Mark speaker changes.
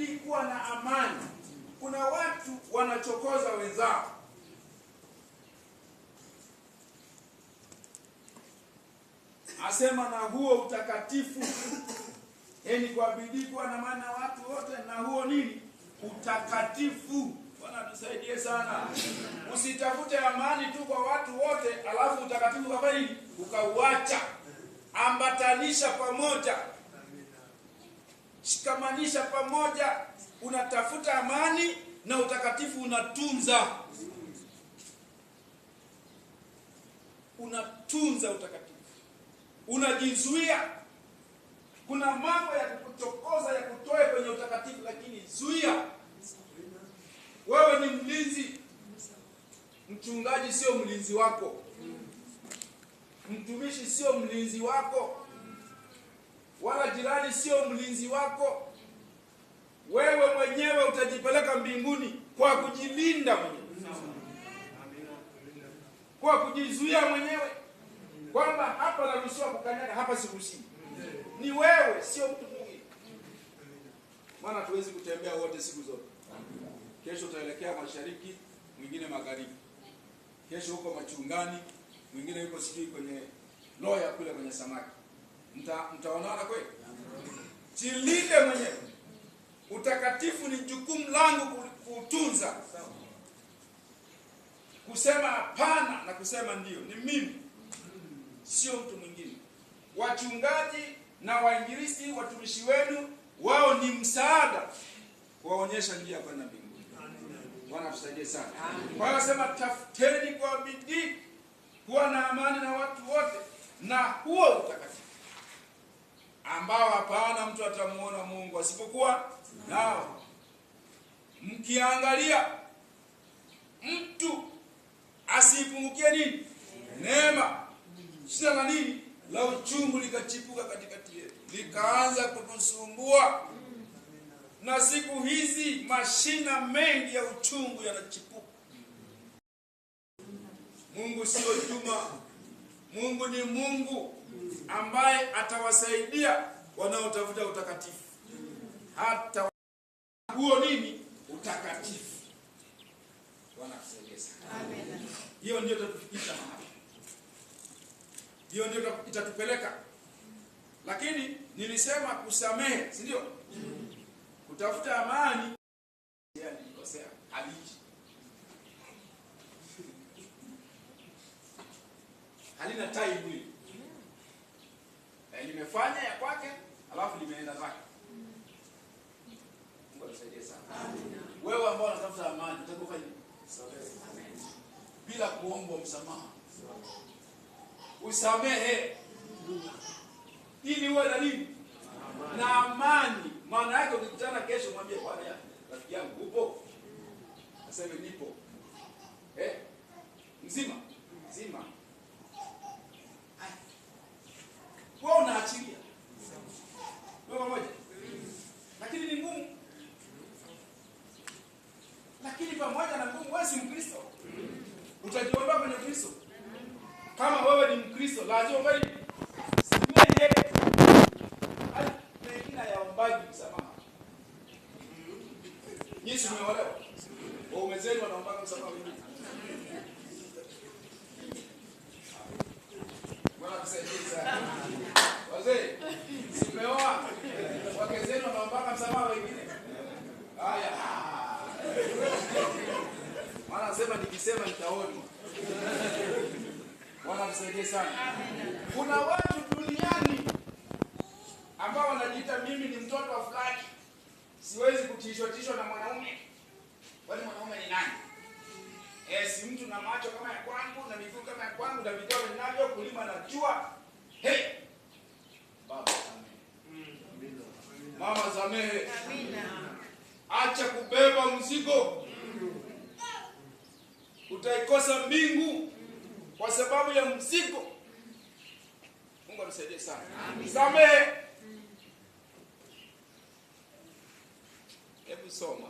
Speaker 1: kuwa na amani. Kuna watu wanachokoza wenzao. Asema na huo utakatifu, yani kwa bidii kuwa na amani na watu wote, na huo nini? Utakatifu. Bwana tusaidie sana. Usitafute amani tu kwa watu wote, alafu utakatifu kafanya nini? Ukauacha. Ambatanisha pamoja. Shikamanisha pamoja. Unatafuta amani na utakatifu unatunza. Unatunza utakatifu. Unajizuia. Kuna mambo ya kukuchokoza ya kutoe kwenye utakatifu, lakini zuia. Wewe ni mlinzi. Mchungaji sio mlinzi wako. Mtumishi sio mlinzi wako. Wala jirani sio mlinzi wako. Wewe mwenyewe utajipeleka mbinguni kwa kujilinda mwenyewe. Kwa kujizuia mwenyewe. Kwamba hapa naruhusiwa kukanyaga, hapa siruhusiwi. Ni wewe, sio mtu mwingine. Maana tuwezi kutembea wote siku zote. Kesho utaelekea mashariki, mwingine magharibi. Kesho huko machungani, mwingine yuko sijui kwenye loya kule kwenye samaki. Mtaonana kweli? Jilinde mwenyewe. Utakatifu ni jukumu langu kutunza. Kusema hapana na kusema ndio ni mimi, sio mtu mwingine. Wachungaji na wainjilisti, watumishi wenu, wao ni msaada kuwaonyesha njia kwenda mbinguni. Bwana tusaidie sana. Kwa hiyo nasema tafuteni kwa bidii kuwa na amani na watu wote, na huo utakatifu ambao hapana mtu atamuona Mungu asipokuwa nao. Mkiangalia mtu asipungukie nini? Neema. Shida na nini? La uchungu likachipuka katikati yetu, likaanza kutusumbua. Na siku hizi mashina mengi ya uchungu yanachipuka. Mungu sio Juma. Mungu ni Mungu ambaye atawasaidia wanaotafuta utakatifu. Hata huo nini? Utakatifu. Bwana atusaidie sana. Amen. Hiyo ndio itatufikisha mahali. Hiyo ndio itatupeleka. Lakini nilisema kusamehe, si ndio? Kutafuta amani. Yani nikosea haliji. Halina time hili. Limefanya ya kwake, alafu limeenda zake. Mungu atusaidie sana. Amen. Wewe ambao unatafuta amani, utakufanya amen. Bila kuomba msamaha. Usamehe. Ili uwe na nini? Na amani. Maana yake ukikutana kesho mwambie Bwana, rafiki yangu upo? Aseme nipo. Mzima. Wewe unaachilia. Wewe mmoja. Lakini ni ngumu. Lakini pamoja na ngumu, wewe si Mkristo. Utajiondoa kwenye Kristo. Kama wewe ni Mkristo, lazima wewe simeye. Mengine yaombaji msamaha. Yesu umeolewa. Waume zenu wanaomba msamaha wengine. Bwana tusaidie sana. Wazee, simeoa. Wake zenu wanaomba msamaha wengine. Haya. Maana sema nikisema nitaona. Bwana tusaidie sana. Kuna watu duniani ambao wanajiita mimi ni mtoto wa fulani. Siwezi kutishwa na mwanaume. Kwani mwanaume ni nani? Si mtu na macho kama ya kwangu, na miguu kama ya kwangu, na vidole ninavyo, kulima na jua. Baba samehe. Mama samehe. Amina. Acha kubeba mzigo. Utaikosa mbingu kwa sababu ya mzigo. Mungu atusaidie sana. Samehe. Hebu soma.